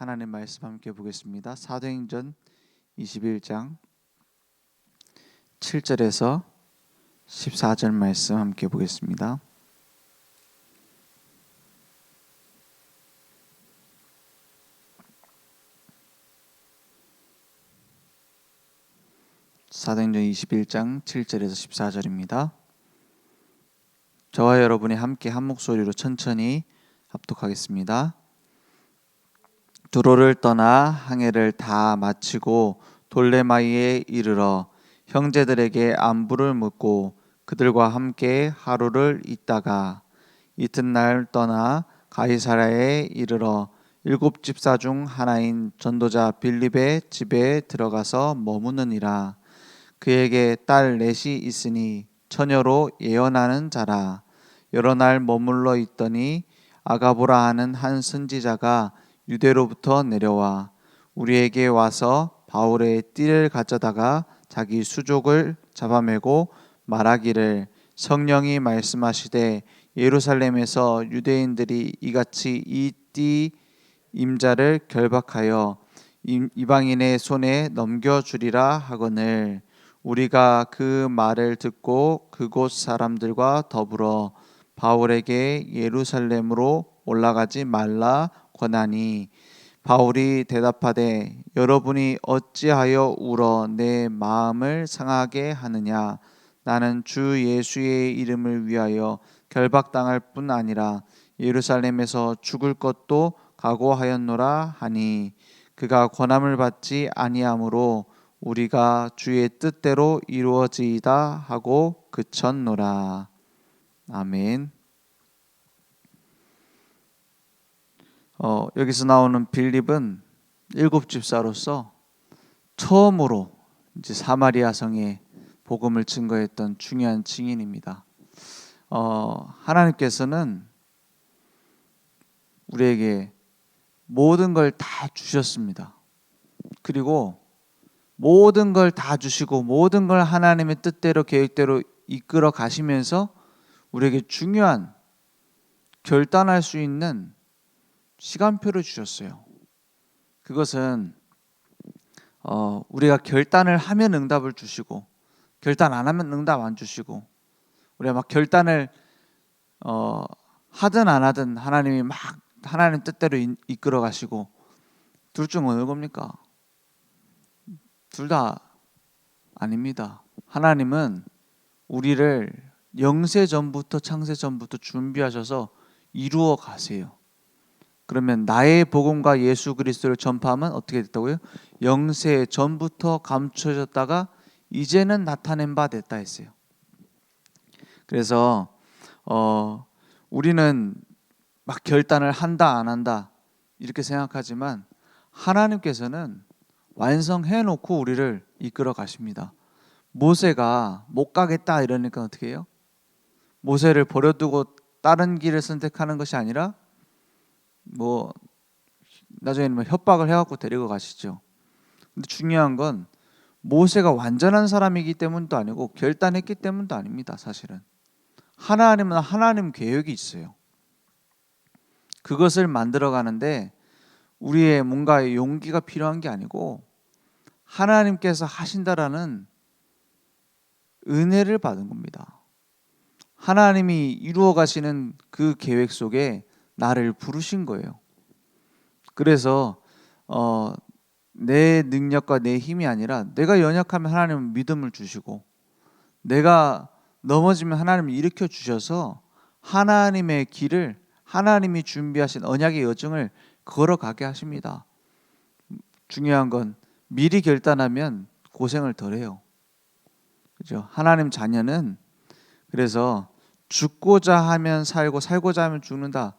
하나님 말씀 함께 보겠습니다. 사도행전 21장 7절에서 14절 말씀 함께 보겠습니다. 사도행전 21장 7절에서 14절입니다. 저와 여러분이 함께 한 목소리로 천천히 합독하겠습니다. 두로를 떠나 항해를 다 마치고 돌레마이에 이르러 형제들에게 안부를 묻고 그들과 함께 하루를 있다가 이튿날 떠나 가이사랴에 이르러 7 집사 중 하나인 전도자 빌립의 집에 들어가서 머무느니라. 그에게 딸 넷이 있으니 처녀로 예언하는 자라. 여러 날 머물러 있더니 아가보라 하는 한 선지자가 유대로부터 내려와 우리에게 와서 바울의 띠를 가져다가 자기 수족을 잡아매고 말하기를 성령이 말씀하시되 예루살렘에서 유대인들이 이같이 이 띠 임자를 결박하여 이방인의 손에 넘겨주리라 하거늘 우리가 그 말을 듣고 그곳 사람들과 더불어 바울에게 예루살렘으로 올라가지 말라 권하니 바울이 대답하되 여러분이 어찌하여 울어 내 마음을 상하게 하느냐. 나는 주 예수의 이름을 위하여 결박당할 뿐 아니라 예루살렘에서 죽을 것도 각오하였노라 하니 그가 권함을 받지 아니하므로 우리가 주의 뜻대로 이루어지이다 하고 그쳤노라. 아멘. 여기서 나오는 빌립은 7 집사로서 처음으로 이제 사마리아 성에 복음을 증거했던 중요한 증인입니다. 하나님께서는 우리에게 모든 걸 다 주셨습니다. 그리고 모든 걸 다 주시고 모든 걸 하나님의 뜻대로 계획대로 이끌어 가시면서 우리에게 중요한 결단할 수 있는 시간표를 주셨어요. 그것은 우리가 결단을 하면 응답을 주시고 결단 안 하면 응답 안 주시고 우리가 막 결단을 하든 안 하든 하나님이 막 하나님 뜻대로 이끌어 가시고 둘 중 어느 겁니까? 둘 다 아닙니다. 하나님은 우리를 영세 전부터 창세 전부터 준비하셔서 이루어 가세요. 그러면 나의 복음과 예수 그리스도를 전파하면 어떻게 됐다고요? 영세 전부터 감춰졌다가 이제는 나타낸 바 됐다 했어요. 그래서 우리는 막 결단을 한다 안 한다 이렇게 생각하지만 하나님께서는 완성해 놓고 우리를 이끌어 가십니다. 모세가 못 가겠다 이러니까 어떻게 해요? 모세를 버려두고 다른 길을 선택하는 것이 아니라 나중에는 협박을 해갖고 데리고 가시죠. 근데 중요한 건 모세가 완전한 사람이기 때문도 아니고 결단했기 때문도 아닙니다. 사실은 하나님은 하나님 계획이 있어요. 그것을 만들어 가는데 우리의 뭔가 용기가 필요한 게 아니고 하나님께서 하신다라는 은혜를 받은 겁니다. 하나님이 이루어 가시는 그 계획 속에 나를 부르신 거예요. 그래서 내 능력과 내 힘이 아니라 내가 연약하면 하나님은 믿음을 주시고 내가 넘어지면 하나님을 일으켜 주셔서 하나님의 길을 하나님이 준비하신 언약의 여정을 걸어가게 하십니다. 중요한 건 미리 결단하면 고생을 덜 해요. 그죠? 하나님 자녀는 그래서 죽고자 하면 살고 살고자 하면 죽는다.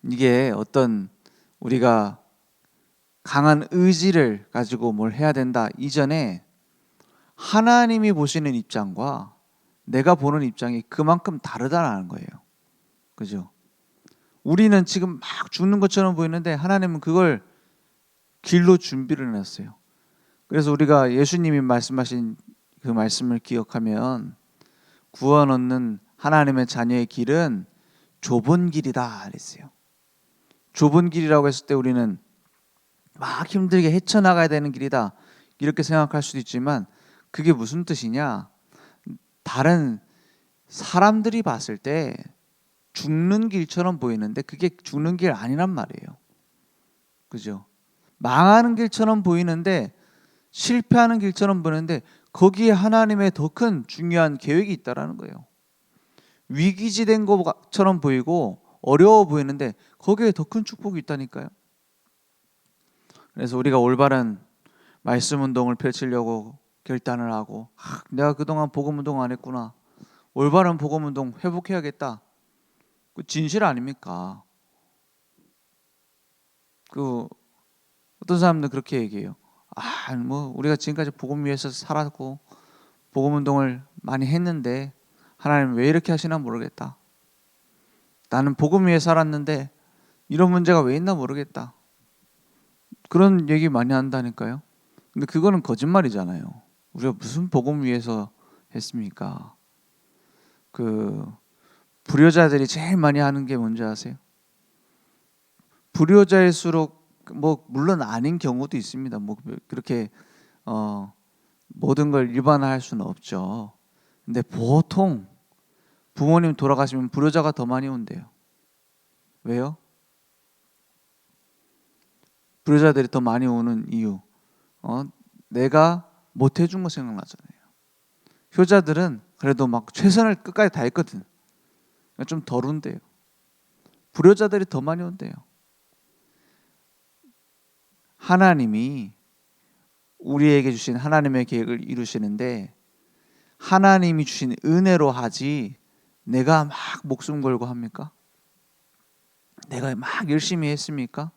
이게 어떤 우리가 강한 의지를 가지고 뭘 해야 된다 이전에 하나님이 보시는 입장과 내가 보는 입장이 그만큼 다르다는 거예요. 그죠? 우리는 지금 막 죽는 것처럼 보이는데 하나님은 그걸 길로 준비를 해놨어요. 그래서 우리가 예수님이 말씀하신 그 말씀을 기억하면 구원 얻는 하나님의 자녀의 길은 좁은 길이다 그랬어요. 좁은 길이라고 했을 때 우리는 막 힘들게 헤쳐나가야 되는 길이다 이렇게 생각할 수도 있지만 그게 무슨 뜻이냐? 다른 사람들이 봤을 때 죽는 길처럼 보이는데 그게 죽는 길 아니란 말이에요. 그죠? 망하는 길처럼 보이는데 실패하는 길처럼 보이는데 거기에 하나님의 더 큰 중요한 계획이 있다라는 거예요. 위기지된 것처럼 보이고 어려워 보이는데 거기에 더 큰 축복이 있다니까요. 그래서 우리가 올바른 말씀 운동을 펼치려고 결단을 하고 내가 그동안 복음 운동 안 했구나. 올바른 복음 운동 회복해야겠다. 그 진실 아닙니까? 그 어떤 사람들은 그렇게 얘기해요. 뭐 우리가 지금까지 복음 위해서 살았고 복음 운동을 많이 했는데 하나님 왜 이렇게 하시나 모르겠다. 나는 복음 위해 살았는데 이런 문제가 왜 있나 모르겠다. 그런 얘기 많이 한다니까요. 근데 그거는 거짓말이잖아요. 우리가 무슨 복음 위해서 했습니까? 그 불효자들이 제일 많이 하는 게 뭔지 아세요? 불효자일수록 뭐 물론 아닌 경우도 있습니다. 뭐 그렇게 모든 걸 일반화할 수는 없죠. 근데 보통 부모님 돌아가시면 불효자가 더 많이 온대요. 왜요? 불효자들이 더 많이 오는 이유. 내가 못 해준 거 생각나잖아요. 효자들은 그래도 막 최선을 끝까지 다했거든. 좀 덜 온대요. 불효자들이 더 많이 온대요. 하나님이 우리에게 주신 하나님의 계획을 이루시는데 하나님이 주신 은혜로 하지 내가 막 목숨 걸고 합니까? 내가 막 열심히 했습니까?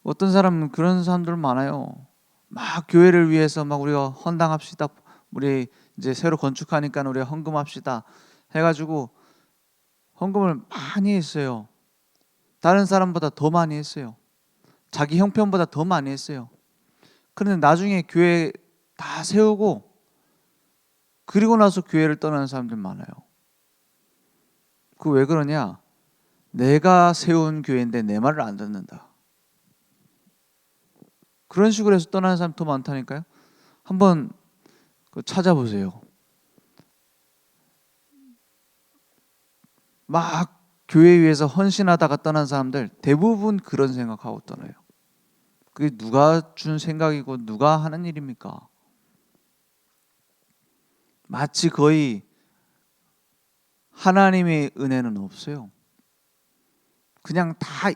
어떤 사람은 그런 사람들 많아요. 막 교회를 위해서 막 우리가 헌당합시다. 우리 이제 새로 건축하니까 우리가 헌금합시다. 해가지고 헌금을 많이 했어요. 다른 사람보다 더 많이 했어요. 자기 형편보다 더 많이 했어요. 그런데 나중에 교회 다 세우고 그리고 나서 교회를 떠나는 사람들 많아요. 그 왜 그러냐? 내가 세운 교회인데 내 말을 안 듣는다. 그런 식으로 해서 떠나는 사람 더 많다니까요. 한번 찾아보세요. 막 교회 위해서 헌신하다가 떠난 사람들 대부분 그런 생각하고 떠나요. 그게 누가 준 생각이고 누가 하는 일입니까? 마치 거의 하나님의 은혜는 없어요. 그냥 다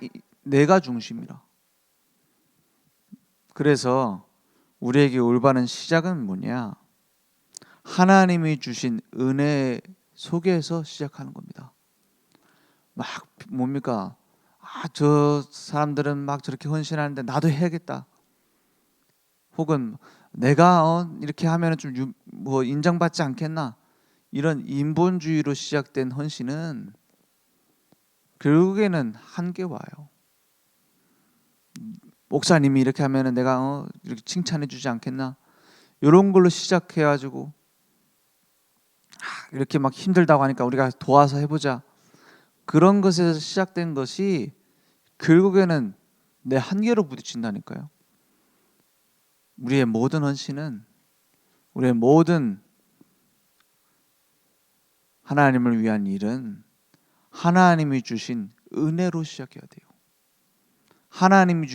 내가 중심이라. 그래서 우리에게 올바른 시작은 뭐냐? 하나님이 주신 은혜 속에서 시작하는 겁니다. 막 뭡니까? 저 사람들은 막 저렇게 헌신하는데 나도 해야겠다. 혹은 내가 이렇게 하면은 좀 뭐 인정받지 않겠나? 이런 인본주의로 시작된 헌신은 결국에는 한계 와요. 목사님이 이렇게 하면은 내가 이렇게 칭찬해주지 않겠나? 이런 걸로 시작해가지고 이렇게 막 힘들다고 하니까 우리가 도와서 해보자. 그런 것에서 시작된 것이 결국에는 내 한계로 부딪힌다니까요. 우리의 모든 헌신은 우리의 모든 하나님을 위한 일은 하나님이 주신 은혜로 시작해야 돼요. 하나님이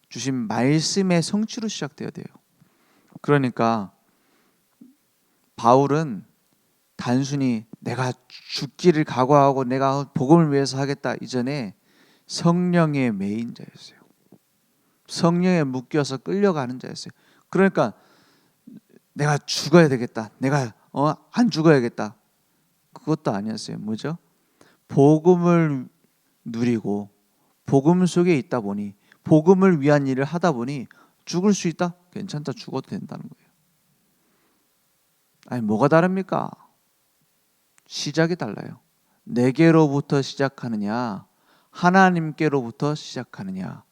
주신 말씀의 성취로 시작돼야 돼요. 그러니까 바울은 단순히 내가 죽기를 각오하고 내가 복음을 위해서 하겠다 이전에 성령의 매인 자였어요. 성령에 묶여서 끌려가는 자였어요. 그러니까 내가 죽어야 되겠다. 내가 안 죽어야겠다. 그것도 아니었어요. 뭐죠? 복음을 누리고 복음 속에 있다 보니 복음을 위한 일을 하다 보니 죽을 수 있다? 괜찮다. 죽어도 된다는 거예요. 아니 뭐가 다릅니까? 시작이 달라요. 내게로부터 시작하느냐 하나님께로부터 시작하느냐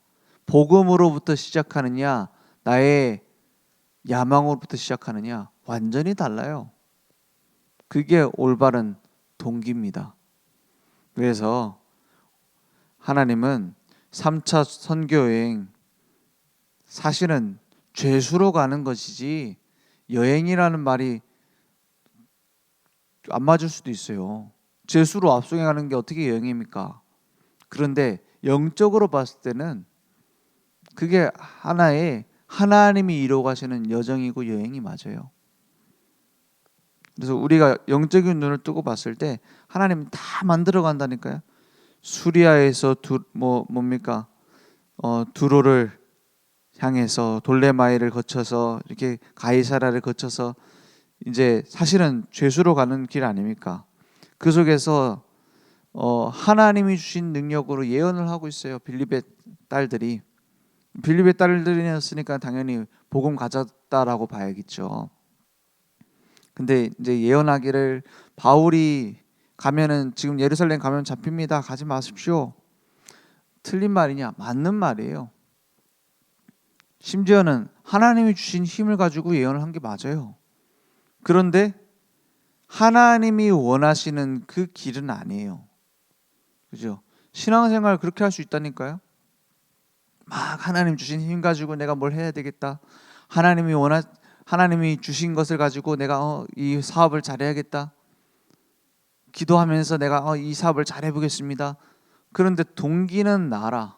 복음으로부터 시작하느냐 나의 야망으로부터 시작하느냐 완전히 달라요. 그게 올바른 동기입니다. 그래서 하나님은 3차 선교여행 사실은 죄수로 가는 것이지 여행이라는 말이 안 맞을 수도 있어요. 죄수로 앞서게 가는 게 어떻게 여행입니까? 그런데 영적으로 봤을 때는 그게 하나의 하나님이 이루어 가시는 여정이고 여행이 맞아요. 그래서 우리가 영적인 눈을 뜨고 봤을 때 하나님 다 만들어 간다니까요. 수리아에서 두로를 향해서 돌레마이를 거쳐서 이렇게 가이사라를 거쳐서 이제 사실은 죄수로 가는 길 아닙니까? 그 속에서 하나님이 주신 능력으로 예언을 하고 있어요. 빌립의 딸들이었으니까 당연히 복음 가졌다라고 봐야겠죠. 근데 이제 예언하기를 바울이 가면은 지금 예루살렘 가면 잡힙니다. 가지 마십시오. 틀린 말이냐? 맞는 말이에요. 심지어는 하나님이 주신 힘을 가지고 예언을 한 게 맞아요. 그런데 하나님이 원하시는 그 길은 아니에요. 그죠? 신앙생활 그렇게 할 수 있다니까요. 막 하나님 주신 힘 가지고 내가 뭘 해야 되겠다. 하나님이 주신 것을 가지고 내가 이 사업을 잘해야겠다. 기도하면서 내가 이 사업을 잘해보겠습니다. 그런데 동기는 나라.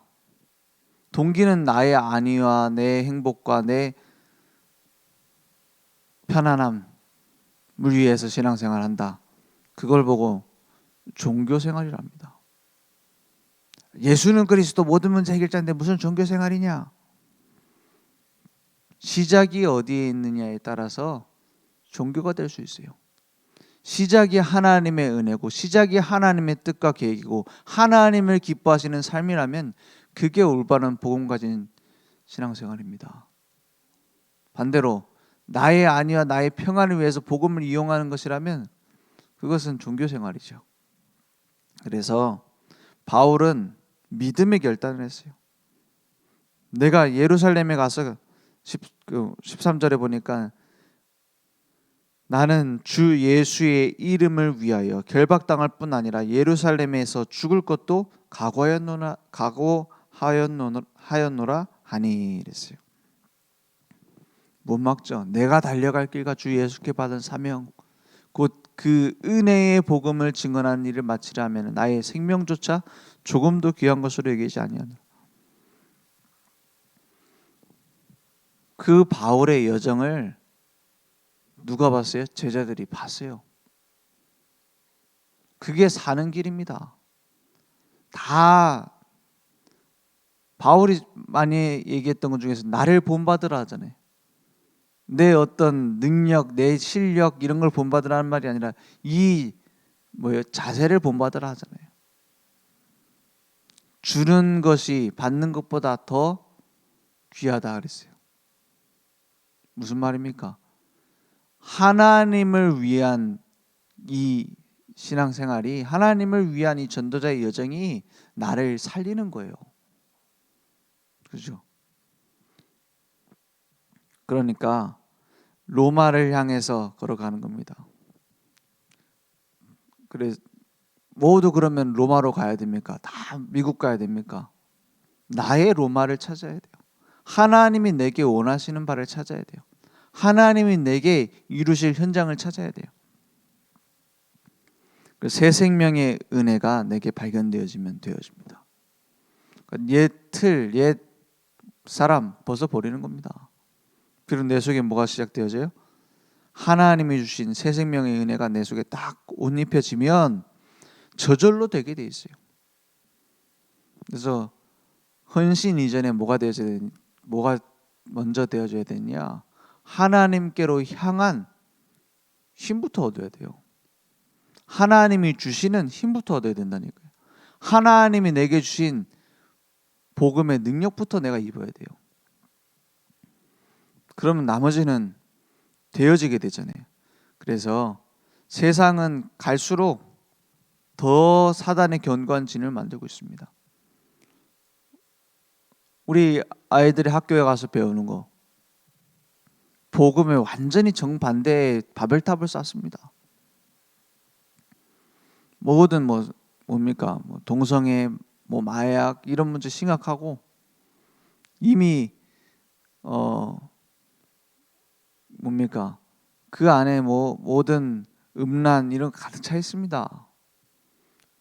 동기는 나의 안위와 내 행복과 내 편안함을 위해서 신앙생활한다. 그걸 보고 종교생활이랍니다. 예수는 그리스도 모든 문제 해결자인데 무슨 종교생활이냐? 시작이 어디에 있느냐에 따라서 종교가 될 수 있어요. 시작이 하나님의 은혜고 시작이 하나님의 뜻과 계획이고 하나님을 기뻐하시는 삶이라면 그게 올바른 복음 가진 신앙생활입니다. 반대로 나의 안위와 나의 평안을 위해서 복음을 이용하는 것이라면 그것은 종교생활이죠. 그래서 바울은 믿음의 결단을 했어요. 내가 예루살렘에 가서 13절에 보니까 나는 주 예수의 이름을 위하여 결박당할 뿐 아니라 예루살렘에서 죽을 것도 각오하였노라 하니 이랬어요. 못 막죠. 내가 달려갈 길과 주 예수께 받은 사명 곧 그 은혜의 복음을 증언하는 일을 마치려 하면 나의 생명조차 조금도 귀한 것으로 여기지 아니하노라. 그 바울의 여정을 누가 봤어요? 제자들이 봤어요. 그게 사는 길입니다. 다 바울이 많이 얘기했던 것 중에서 나를 본받으라 하잖아요. 내 어떤 능력, 내 실력 이런 걸 본받으라는 말이 아니라 자세를 본받으라 하잖아요. 주는 것이 받는 것보다 더 귀하다 그랬어요. 무슨 말입니까? 하나님을 위한 이 신앙생활이 하나님을 위한 이 전도자의 여정이 나를 살리는 거예요. 그죠? 그러니까 로마를 향해서 걸어가는 겁니다. 그래 모두 그러면 로마로 가야 됩니까? 다 미국 가야 됩니까? 나의 로마를 찾아야 돼요. 하나님이 내게 원하시는 바를 찾아야 돼요. 하나님이 내게 이루실 현장을 찾아야 돼요. 새 생명의 은혜가 내게 발견되어지면 되어집니다. 옛 틀, 옛 사람 벗어버리는 겁니다. 그리고 내 속에 뭐가 시작되어져요? 하나님이 주신 새 생명의 은혜가 내 속에 딱 옷 입혀지면 저절로 되게 돼 있어요. 그래서 헌신 이전에 뭐가 먼저 되어져야 되냐? 하나님께로 향한 힘부터 얻어야 돼요. 하나님이 주시는 힘부터 얻어야 된다니까요. 하나님이 내게 주신 복음의 능력부터 내가 입어야 돼요. 그러면 나머지는 되어지게 되잖아요. 그래서 세상은 갈수록 더 사단의 견고한 진을 만들고 있습니다. 우리 아이들이 학교에 가서 배우는 거 복음에 완전히 정반대의 바벨탑을 쌓습니다. 뭐든 뭡니까? 동성애 뭐 마약 이런 문제 심각하고 이미 뭡니까? 그 안에 뭐 모든 음란 이런 거 가득 차 있습니다.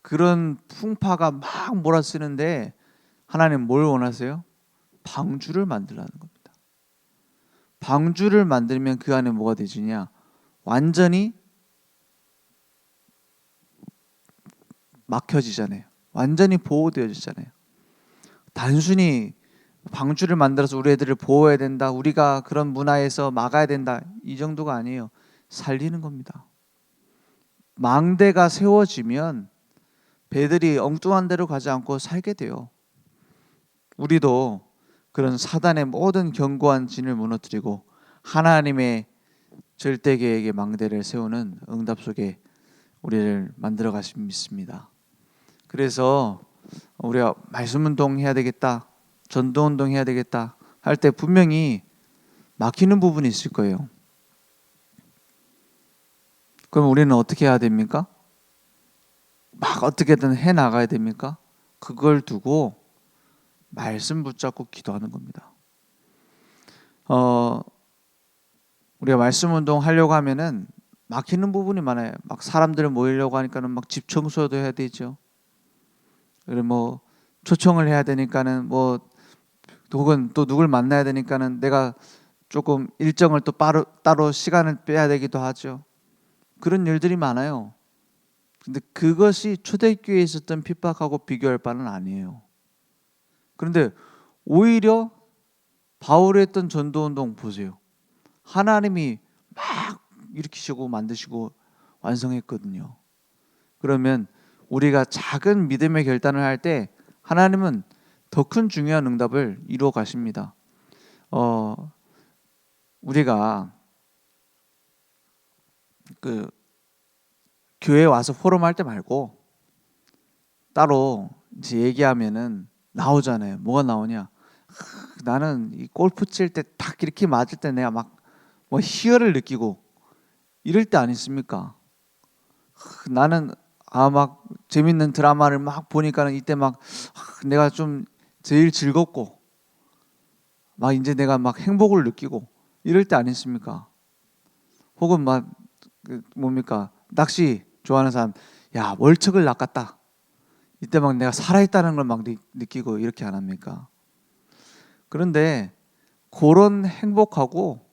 그런 풍파가 막 몰아쓰는데 하나님 뭘 원하세요? 방주를 만들라는 겁니다. 방주를 만들면 그 안에 뭐가 되지냐? 완전히 막혀지잖아요. 완전히 보호되어지잖아요. 단순히 방주를 만들어서 우리 애들을 보호해야 된다. 우리가 그런 문화에서 막아야 된다. 이 정도가 아니에요. 살리는 겁니다. 망대가 세워지면 배들이 엉뚱한 데로 가지 않고 살게 돼요. 우리도 그런 사단의 모든 견고한 진을 무너뜨리고 하나님의 절대 계획의 망대를 세우는 응답 속에 우리를 만들어 가신 믿습니다. 그래서 우리가 말씀 운동 해야 되겠다, 전도 운동 해야 되겠다 할 때 분명히 막히는 부분이 있을 거예요. 그럼 우리는 어떻게 해야 됩니까? 막 어떻게든 해 나가야 됩니까? 그걸 두고 말씀 붙잡고 기도하는 겁니다. 우리가 말씀 운동 하려고 하면은 막히는 부분이 많아요. 막 사람들 모이려고 하니까는 막 집 청소도 해야 되죠. 그리고 뭐 초청을 해야 되니까는 뭐 혹은 또 누굴 만나야 되니까는 내가 조금 일정을 또 따로 시간을 빼야 되기도 하죠. 그런 일들이 많아요. 근데 그것이 초대교회에 있었던 핍박하고 비교할 바는 아니에요. 그런데 오히려 바울이 했던 전도운동 보세요. 하나님이 막 일으키시고 만드시고 완성했거든요. 그러면 우리가 작은 믿음의 결단을 할 때 하나님은 더 큰 중요한 응답을 이루어 가십니다. 우리가 그 교회 와서 포럼 할 때 말고 따로 이제 얘기하면은 나오잖아요. 뭐가 나오냐? 나는 이 골프 칠 때 딱 이렇게 맞을 때 내가 막 뭐 희열을 느끼고 이럴 때 아니습니까? 나는 막 재밌는 드라마를 막 보니까는 이때 막 내가 좀 제일 즐겁고 막 이제 내가 막 행복을 느끼고 이럴 때 아니습니까? 혹은 막 뭡니까? 낚시 좋아하는 사람, 야 월척을 낚았다. 이때 막 내가 살아있다는 걸 막 느끼고 이렇게 안 합니까? 그런데 그런 행복하고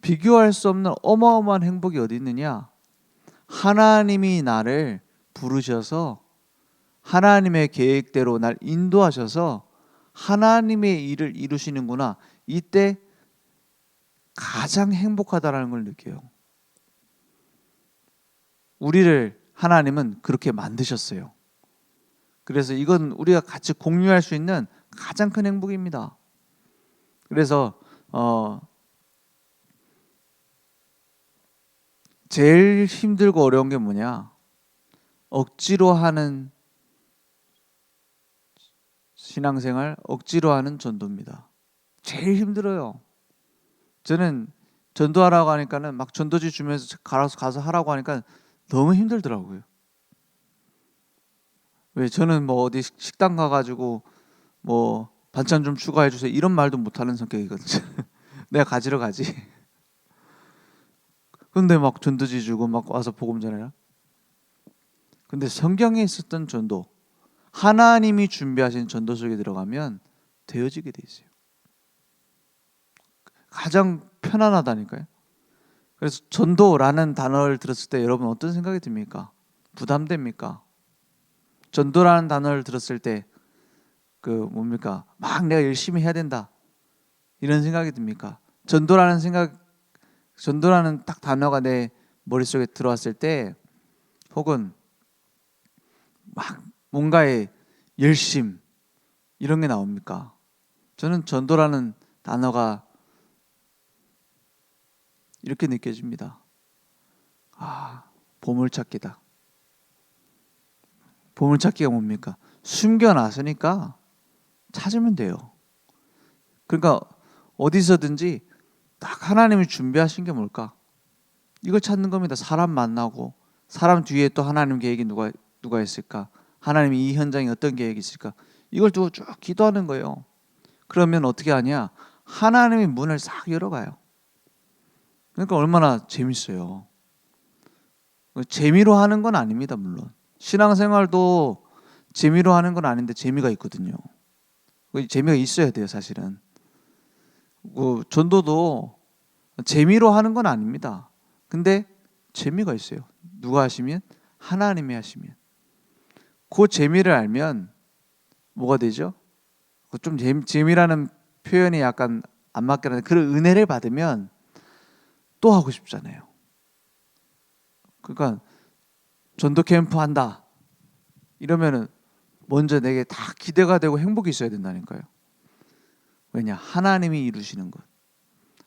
비교할 수 없는 어마어마한 행복이 어디 있느냐? 하나님이 나를 부르셔서 하나님의 계획대로 날 인도하셔서 하나님의 일을 이루시는구나. 이때 가장 행복하다라는 걸 느껴요. 우리를 하나님은 그렇게 만드셨어요. 그래서 이건 우리가 같이 공유할 수 있는 가장 큰 행복입니다. 그래서 제일 힘들고 어려운 게 뭐냐? 억지로 하는 신앙생활, 억지로 하는 전도입니다. 제일 힘들어요. 저는 전도하라고 하니까는 막 전도지 주면서 가서 하라고 하니까 너무 힘들더라고요. 왜 저는 뭐 어디 식당 가가지고 뭐 반찬 좀 추가해 주세요 이런 말도 못하는 성격이거든요. 내가 가지러 가지. 근데 막 전도지 주고 막 와서 복음 전해라. 근데 성경에 있었던 전도, 하나님이 준비하신 전도 속에 들어가면 되어지게 돼 있어요. 가장 편안하다니까요. 그래서 전도라는 단어를 들었을 때 여러분 어떤 생각이 듭니까? 부담됩니까? 전도라는 단어를 들었을 때 그 뭡니까? 막 내가 열심히 해야 된다 이런 생각이 듭니까? 전도라는 딱 단어가 내 머릿속에 들어왔을 때 혹은 막 뭔가의 열심 이런 게 나옵니까? 저는 전도라는 단어가 이렇게 느껴집니다. 보물찾기다. 보물찾기가 뭡니까? 숨겨놨으니까 찾으면 돼요. 그러니까 어디서든지 딱 하나님이 준비하신 게 뭘까? 이걸 찾는 겁니다. 사람 만나고 사람 뒤에 또 하나님 계획이 누가 있을까? 하나님이 이 현장에 어떤 계획이 있을까? 이걸 두고 쭉 기도하는 거예요. 그러면 어떻게 하냐? 하나님이 문을 싹 열어가요. 그러니까 얼마나 재밌어요. 재미로 하는 건 아닙니다. 물론 신앙생활도 재미로 하는 건 아닌데 재미가 있거든요. 재미가 있어야 돼요. 사실은 전도도 재미로 하는 건 아닙니다. 근데 재미가 있어요. 누가 하시면? 하나님이 하시면. 그 재미를 알면 뭐가 되죠? 좀 재미라는 표현이 약간 안 맞긴 한데 그런 은혜를 받으면 또 하고 싶잖아요. 그러니까 전도 캠프 한다 이러면은 먼저 내게 다 기대가 되고 행복이 있어야 된다니까요. 왜냐? 하나님이 이루시는 것,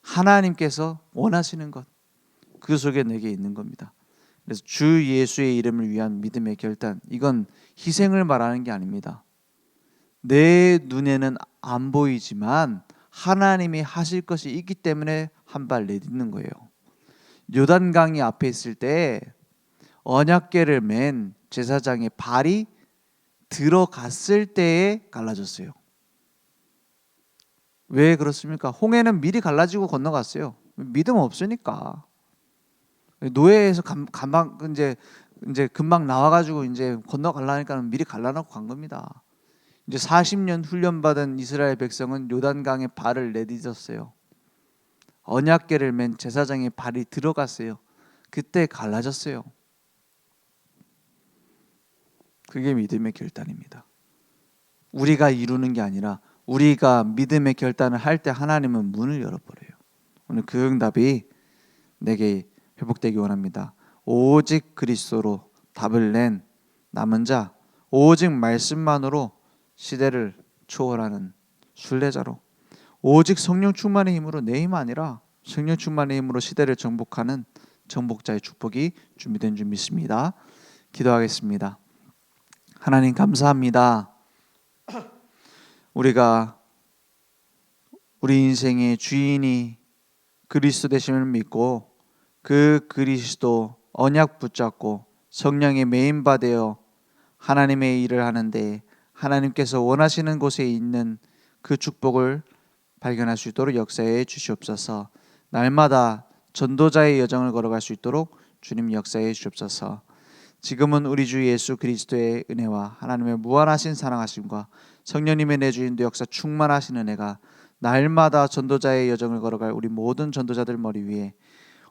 하나님께서 원하시는 것, 그 속에 내게 있는 겁니다. 그래서 주 예수의 이름을 위한 믿음의 결단, 이건 희생을 말하는 게 아닙니다. 내 눈에는 안 보이지만 하나님이 하실 것이 있기 때문에 한 발 내딛는 거예요. 요단강이 앞에 있을 때 언약궤를 맨 제사장의 발이 들어갔을 때에 갈라졌어요. 왜 그렇습니까? 홍해는 미리 갈라지고 건너갔어요. 믿음 없으니까. 노예에서 금방 이제 금방 나와가지고 이제 건너가려니까 미리 갈라놓고 간 겁니다. 이제 40년 훈련받은 이스라엘 백성은 요단강에 발을 내딛었어요. 언약궤를 맨 제사장의 발이 들어갔어요. 그때 갈라졌어요. 그게 믿음의 결단입니다. 우리가 이루는 게 아니라 우리가 믿음의 결단을 할 때 하나님은 문을 열어버려요. 오늘 그 응답이 내게 회복되기 원합니다. 오직 그리스도로 답을 낸 남은 자, 오직 말씀만으로 시대를 초월하는 순례자로, 오직 성령 충만의 힘으로 내 힘 아니라 성령 충만의 힘으로 시대를 정복하는 정복자의 축복이 준비된 줄 믿습니다. 기도하겠습니다. 하나님 감사합니다. 우리가 우리 인생의 주인이 그리스도 되심을 믿고 그 그리스도 언약 붙잡고 성령의 메인바 되어 하나님의 일을 하는데 하나님께서 원하시는 곳에 있는 그 축복을 발견할 수 있도록 역사해 주시옵소서. 날마다 전도자의 여정을 걸어갈 수 있도록 주님 역사해 주옵소서. 지금은 우리 주 예수 그리스도의 은혜와 하나님의 무한하신 사랑하심과 성령님의 내주인도 역사 충만하신 은혜가 날마다 전도자의 여정을 걸어갈 우리 모든 전도자들 머리 위에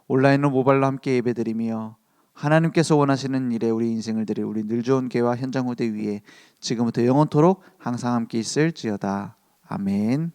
온라인으로 모바일로 함께 예배드리며 하나님께서 원하시는 일에 우리 인생을 드릴 우리 늘 좋은 교회와 현장 후대 위에 지금부터 영원토록 항상 함께 있을지어다. 아멘.